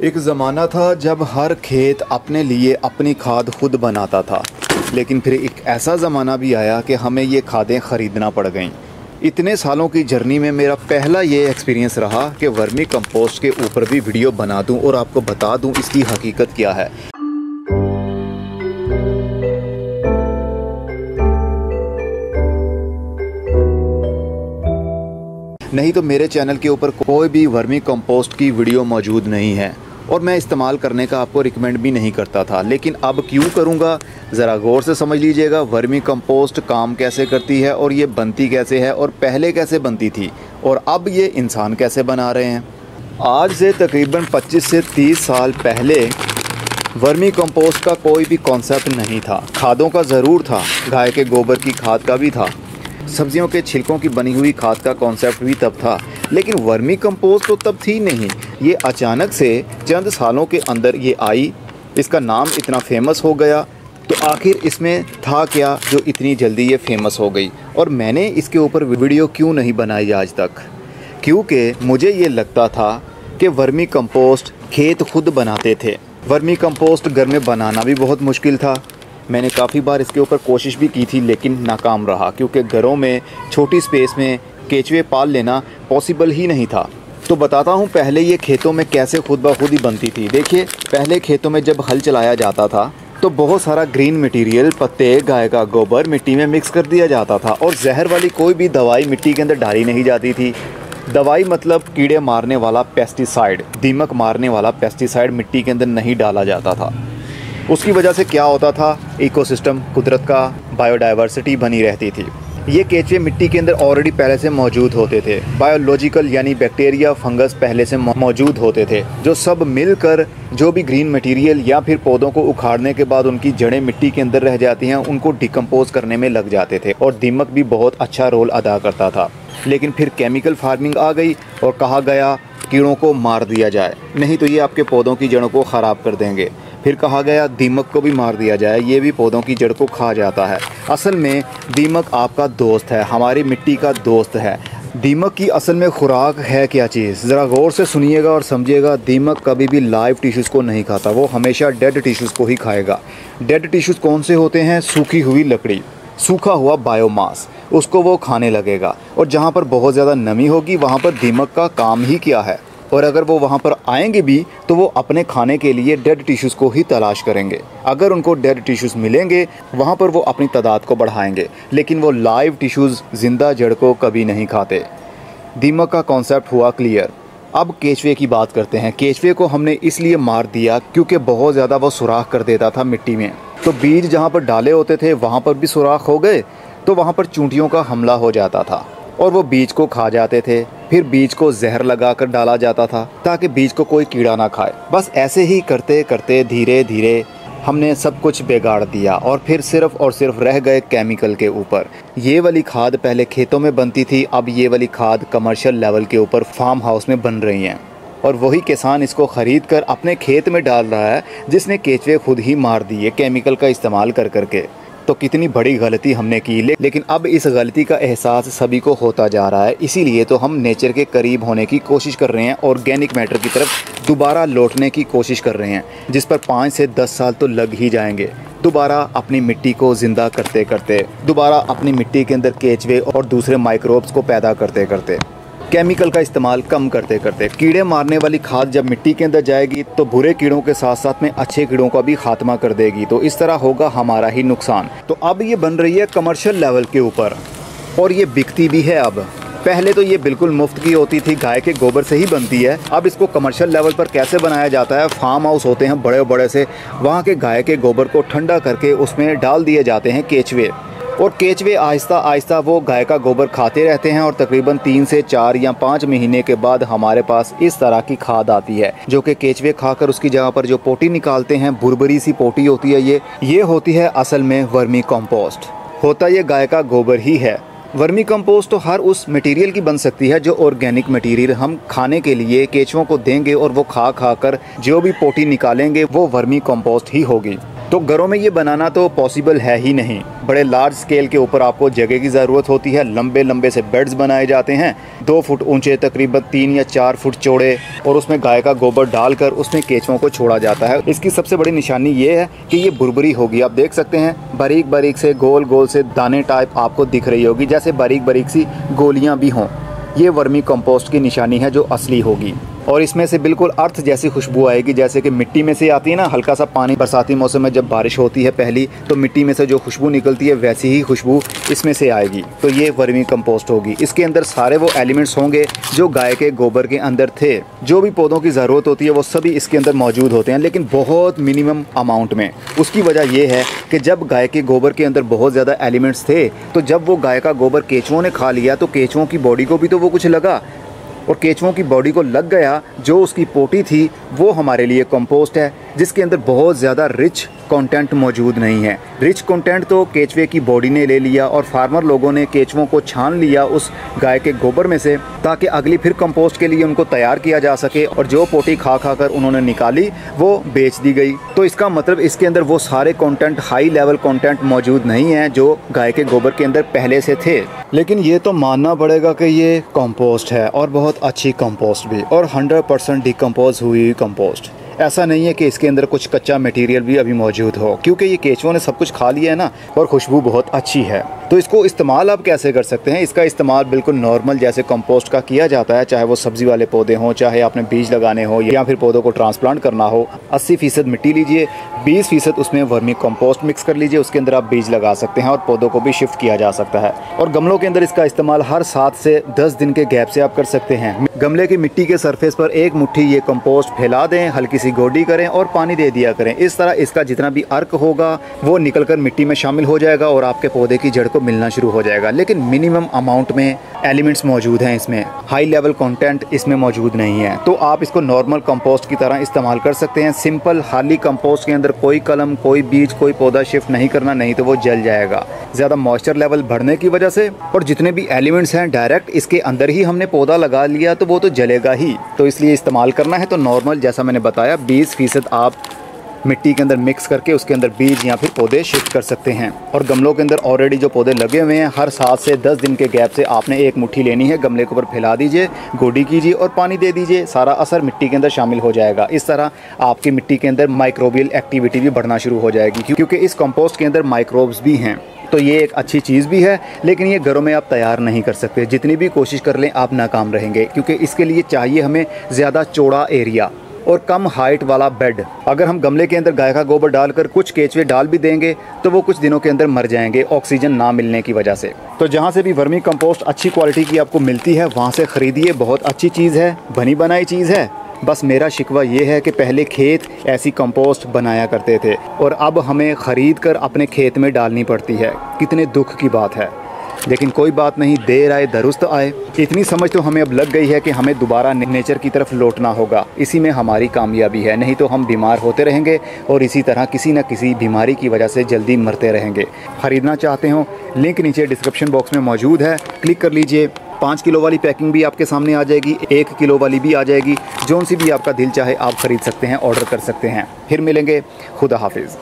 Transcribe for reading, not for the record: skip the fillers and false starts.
एक ज़माना था जब हर खेत अपने लिए अपनी खाद खुद बनाता था, लेकिन फिर एक ऐसा ज़माना भी आया कि हमें ये खादें ख़रीदना पड़ गईं। इतने सालों की जर्नी में मेरा पहला ये एक्सपीरियंस रहा कि वर्मी कंपोस्ट के ऊपर भी वीडियो बना दूं और आपको बता दूं इसकी हकीकत क्या है। नहीं तो मेरे चैनल के ऊपर कोई भी वर्मी कंपोस्ट की वीडियो मौजूद नहीं है और मैं इस्तेमाल करने का आपको रिकमेंड भी नहीं करता था, लेकिन अब क्यों करूँगा, ज़रा गौर से समझ लीजिएगा। वर्मी कंपोस्ट काम कैसे करती है और ये बनती कैसे है और पहले कैसे बनती थी और अब ये इंसान कैसे बना रहे हैं। आज से तकरीबन 25 से 30 साल पहले वर्मी कंपोस्ट का कोई भी कॉन्सेप्ट नहीं था। खादों का ज़रूर था, गाय के गोबर की खाद का भी था, सब्जियों के छिलकों की बनी हुई खाद का कॉन्सेप्ट भी तब था, लेकिन वर्मी कंपोस्ट तो तब थी नहीं। ये अचानक से चंद सालों के अंदर ये आई, इसका नाम इतना फेमस हो गया। तो आखिर इसमें था क्या जो इतनी जल्दी ये फेमस हो गई, और मैंने इसके ऊपर वीडियो क्यों नहीं बनाई आज तक? क्योंकि मुझे ये लगता था कि वर्मी कंपोस्ट खेत खुद बनाते थे। वर्मी कंपोस्ट घर में बनाना भी बहुत मुश्किल था। मैंने काफ़ी बार इसके ऊपर कोशिश भी की थी, लेकिन नाकाम रहा, क्योंकि घरों में छोटी स्पेस में केचुए पाल लेना पॉसिबल ही नहीं था। तो बताता हूँ पहले ये खेतों में कैसे खुद ब खुद ही बनती थी। देखिए, पहले खेतों में जब हल चलाया जाता था तो बहुत सारा ग्रीन मटेरियल, पत्ते, गाय का गोबर मिट्टी में मिक्स कर दिया जाता था और जहर वाली कोई भी दवाई मिट्टी के अंदर डाली नहीं जाती थी। दवाई मतलब कीड़े मारने वाला पेस्टिसाइड, दीमक मारने वाला पेस्टिसाइड मिट्टी के अंदर नहीं डाला जाता था। उसकी वजह से क्या होता था, इकोसिस्टम, कुदरत का बायोडाइवर्सिटी बनी रहती थी। ये केचुए मिट्टी के अंदर ऑलरेडी पहले से मौजूद होते थे। बायोलॉजिकल यानी बैक्टीरिया, फंगस पहले से मौजूद होते थे, जो सब मिलकर जो भी ग्रीन मटेरियल या फिर पौधों को उखाड़ने के बाद उनकी जड़ें मिट्टी के अंदर रह जाती हैं, उनको डिकम्पोज करने में लग जाते थे। और दीमक भी बहुत अच्छा रोल अदा करता था। लेकिन फिर केमिकल फार्मिंग आ गई और कहा गया कीड़ों को मार दिया जाए, नहीं तो ये आपके पौधों की जड़ों को ख़राब कर देंगे। फिर कहा गया दीमक को भी मार दिया जाए, ये भी पौधों की जड़ को खा जाता है। असल में दीमक आपका दोस्त है, हमारी मिट्टी का दोस्त है। दीमक की असल में खुराक है क्या चीज़, ज़रा गौर से सुनिएगा और समझिएगा। दीमक कभी भी लाइव टिश्यूज़ को नहीं खाता, वो हमेशा डेड टिश्यूज़ को ही खाएगा। डेड टिश्यूज़ कौन से होते हैं? सूखी हुई लकड़ी, सूखा हुआ बायोमास, उसको वो खाने लगेगा। और जहाँ पर बहुत ज़्यादा नमी होगी वहाँ पर दीमक का काम ही क्या है। और अगर वो वहाँ पर आएंगे भी तो वो अपने खाने के लिए डेड टिश्यूज़ को ही तलाश करेंगे। अगर उनको डेड टिश्यूज़ मिलेंगे वहाँ पर वो अपनी तादाद को बढ़ाएंगे, लेकिन वो लाइव टिश्यूज़, ज़िंदा जड़ को कभी नहीं खाते। दीमक का कॉन्सेप्ट हुआ क्लियर। अब केचुए की बात करते हैं। केचुए को हमने इसलिए मार दिया क्योंकि बहुत ज़्यादा वो सुराख कर देता था मिट्टी में। तो बीज जहाँ पर डाले होते थे वहाँ पर भी सुराख हो गए, तो वहाँ पर चूंटियों का हमला हो जाता था और वो बीज को खा जाते थे। फिर बीज को जहर लगाकर डाला जाता था ताकि बीज को कोई कीड़ा ना खाए। बस ऐसे ही करते करते धीरे धीरे हमने सब कुछ बिगाड़ दिया और फिर सिर्फ और सिर्फ रह गए केमिकल के ऊपर। ये वाली खाद पहले खेतों में बनती थी, अब ये वाली खाद कमर्शियल लेवल के ऊपर फार्म हाउस में बन रही हैं और वही किसान इसको ख़रीद कर अपने खेत में डाल रहा है, जिसने केचुए खुद ही मार दिए केमिकल का इस्तेमाल कर करके। तो कितनी बड़ी गलती हमने की, लेकिन अब इस गलती का एहसास सभी को होता जा रहा है। इसीलिए तो हम नेचर के करीब होने की कोशिश कर रहे हैं, ऑर्गेनिक मैटर की तरफ दोबारा लौटने की कोशिश कर रहे हैं, जिस पर 5 से 10 साल तो लग ही जाएंगे। दोबारा अपनी मिट्टी को ज़िंदा करते करते, दोबारा अपनी मिट्टी के अंदर केचुए और दूसरे माइक्रोब्स को पैदा करते करते, केमिकल का इस्तेमाल कम करते करते। कीड़े मारने वाली खाद जब मिट्टी के अंदर जाएगी तो बुरे कीड़ों के साथ साथ में अच्छे कीड़ों का भी खात्मा कर देगी, तो इस तरह होगा हमारा ही नुकसान। तो अब ये बन रही है कमर्शियल लेवल के ऊपर और ये बिकती भी है। अब पहले तो ये बिल्कुल मुफ्त की होती थी, गाय के गोबर से ही बनती है। अब इसको कमर्शियल लेवल पर कैसे बनाया जाता है? फार्म हाउस होते हैं बड़े बड़े से, वहाँ के गाय के गोबर को ठंडा करके उसमें डाल दिए जाते हैं केचुए, और केचुए आहिस्ता आहिस्ता वो गाय का गोबर खाते रहते हैं और तकरीबन 3 से 4 या 5 महीने के बाद हमारे पास इस तरह की खाद आती है, जो कि केचुए खाकर उसकी जगह पर जो पोटी निकालते हैं, बुरबरी सी पोटी होती है, ये होती है असल में वर्मी कंपोस्ट। होता ये गाय का गोबर ही है। वर्मी कंपोस्ट तो हर उस मटेरियल की बन सकती है जो ऑर्गेनिक मटेरियल हम खाने के लिए केचुओं को देंगे और वो खा खा कर जो भी पोटी निकालेंगे वो वर्मी कंपोस्ट ही होगी। तो घरों में ये बनाना तो पॉसिबल है ही नहीं। बड़े लार्ज स्केल के ऊपर आपको जगह की ज़रूरत होती है। लंबे लंबे से बेड्स बनाए जाते हैं, 2 फुट ऊंचे, तकरीबन 3 या 4 फुट चौड़े, और उसमें गाय का गोबर डालकर उसमें केंचुओं को छोड़ा जाता है। इसकी सबसे बड़ी निशानी ये है कि ये बुरबुरी होगी। आप देख सकते हैं बारीक बारीक से गोल गोल से दाने टाइप आपको दिख रही होगी, जैसे बारीक बारीक सी गोलियाँ भी हों। ये वर्मी कंपोस्ट की निशानी है जो असली होगी। और इसमें से बिल्कुल अर्थ जैसी खुशबू आएगी, जैसे कि मिट्टी में से आती है ना हल्का सा पानी। बरसाती मौसम में जब बारिश होती है पहली, तो मिट्टी में से जो खुशबू निकलती है वैसी ही खुशबू इसमें से आएगी। तो ये वर्मी कंपोस्ट होगी। इसके अंदर सारे वो एलिमेंट्स होंगे जो गाय के गोबर के अंदर थे। जो भी पौधों की ज़रूरत होती है वो सभी इसके अंदर मौजूद होते हैं, लेकिन बहुत मिनिमम अमाउंट में। उसकी वजह ये है कि जब गाय के गोबर के अंदर बहुत ज़्यादा एलिमेंट्स थे, तो जब वो गाय का गोबर केंचुओं ने खा लिया तो केंचुओं की बॉडी को भी तो वो कुछ लगा, और केंचुओं की बॉडी को लग गया जो उसकी पोटी थी वो हमारे लिए कंपोस्ट है, जिसके अंदर बहुत ज़्यादा रिच कंटेंट मौजूद नहीं है। रिच कंटेंट तो केंचुए की बॉडी ने ले लिया, और फार्मर लोगों ने केंचुओं को छान लिया उस गाय के गोबर में से, ताकि अगली फिर कंपोस्ट के लिए उनको तैयार किया जा सके। और जो पोटी खा खा कर उन्होंने निकाली वो बेच दी गई। तो इसका मतलब इसके अंदर वो सारे कंटेंट, हाई लेवल कंटेंट मौजूद नहीं है जो गाय के गोबर के अंदर पहले से थे। लेकिन ये तो मानना पड़ेगा कि ये कंपोस्ट है, और बहुत अच्छी कंपोस्ट भी, और 100% डिकम्पोज हुई कंपोस्ट। ऐसा नहीं है कि इसके अंदर कुछ कच्चा मटेरियल भी अभी मौजूद हो, क्योंकि ये केंचुओं ने सब कुछ खा लिया है ना, और खुशबू बहुत अच्छी है। तो इसको इस्तेमाल आप कैसे कर सकते हैं? इसका इस्तेमाल बिल्कुल नॉर्मल जैसे कंपोस्ट का किया जाता है, चाहे वो सब्ज़ी वाले पौधे हों, चाहे आपने बीज लगाने हो या फिर पौधों को ट्रांसप्लांट करना हो। 80% मिट्टी लीजिए, 20% उसमें वर्मी कंपोस्ट मिक्स कर लीजिए, उसके अंदर आप बीज लगा सकते हैं और पौधों को भी शिफ्ट किया जा सकता है। और गमलों के अंदर इसका इस्तेमाल हर 7 से 10 दिन के गैप से आप कर सकते हैं। गमले की मिट्टी के सरफेस पर 1 मुट्ठी ये कंपोस्ट फैला दें, हल्की सी गोडी करें और पानी दे दिया करें। इस तरह इसका जितना भी अर्क होगा वो निकलकर मिट्टी में शामिल हो जाएगा और आपके पौधे की जड़ को मिलना शुरू हो जाएगा। लेकिन मिनिमम अमाउंट में एलिमेंट्स मौजूद हैं इसमें, हाई लेवल कंटेंट इसमें मौजूद नहीं है। तो आप इसको नॉर्मल कंपोस्ट की तरह इस्तेमाल कर सकते हैं। सिंपल हाली कंपोस्ट के अंदर कोई कलम, कोई बीज, कोई पौधा शिफ्ट नहीं करना, नहीं तो वो जल जाएगा ज़्यादा मॉइस्चर लेवल बढ़ने की वजह से। और जितने भी एलिमेंट्स हैं डायरेक्ट इसके अंदर ही हमने पौधा लगा लिया तो वो तो जलेगा ही। तो इसलिए इस्तेमाल करना है तो नॉर्मल जैसा मैंने बताया 20% आप मिट्टी के अंदर मिक्स करके उसके अंदर बीज या फिर पौधे शिफ्ट कर सकते हैं। और गमलों के अंदर ऑलरेडी जो पौधे लगे हुए हैं, हर 7 से 10 दिन के गैप से आपने 1 मुट्ठी लेनी है, गमले के ऊपर फैला दीजिए, गोडी कीजिए और पानी दे दीजिए। सारा असर मिट्टी के अंदर शामिल हो जाएगा। इस तरह आपकी मिट्टी के अंदर माइक्रोबियल एक्टिविटी भी बढ़ना शुरू हो जाएगी, क्योंकि इस कंपोस्ट के अंदर माइक्रोब्स भी हैं। तो ये एक अच्छी चीज़ भी है, लेकिन ये घरों में आप तैयार नहीं कर सकते। जितनी भी कोशिश कर लें आप नाकाम रहेंगे, क्योंकि इसके लिए चाहिए हमें ज़्यादा चौड़ा एरिया और कम हाइट वाला बेड। अगर हम गमले के अंदर गाय का गोबर डालकर कुछ केंचुए डाल भी देंगे तो वो कुछ दिनों के अंदर मर जाएंगे ऑक्सीजन ना मिलने की वजह से। तो जहाँ से भी वर्मी कंपोस्ट अच्छी क्वालिटी की आपको मिलती है वहाँ से ख़रीदिए। बहुत अच्छी चीज़ है, बनी बनाई चीज़ है। बस मेरा शिकवा ये है कि पहले खेत ऐसी कंपोस्ट बनाया करते थे और अब हमें ख़रीद कर अपने खेत में डालनी पड़ती है। कितने दुख की बात है, लेकिन कोई बात नहीं, देर आए दुरुस्त आए। इतनी समझ तो हमें अब लग गई है कि हमें दोबारा नेचर की तरफ लौटना होगा। इसी में हमारी कामयाबी है, नहीं तो हम बीमार होते रहेंगे और इसी तरह किसी न किसी बीमारी की वजह से जल्दी मरते रहेंगे। ख़रीदना चाहते हो, लिंक नीचे डिस्क्रिप्शन बॉक्स में मौजूद है, क्लिक कर लीजिए। 5 किलो वाली पैकिंग भी आपके सामने आ जाएगी, 1 किलो वाली भी आ जाएगी। जौन सी भी आपका दिल चाहे आप ख़रीद सकते हैं, ऑर्डर कर सकते हैं। फिर मिलेंगे, खुदा हाफिज़।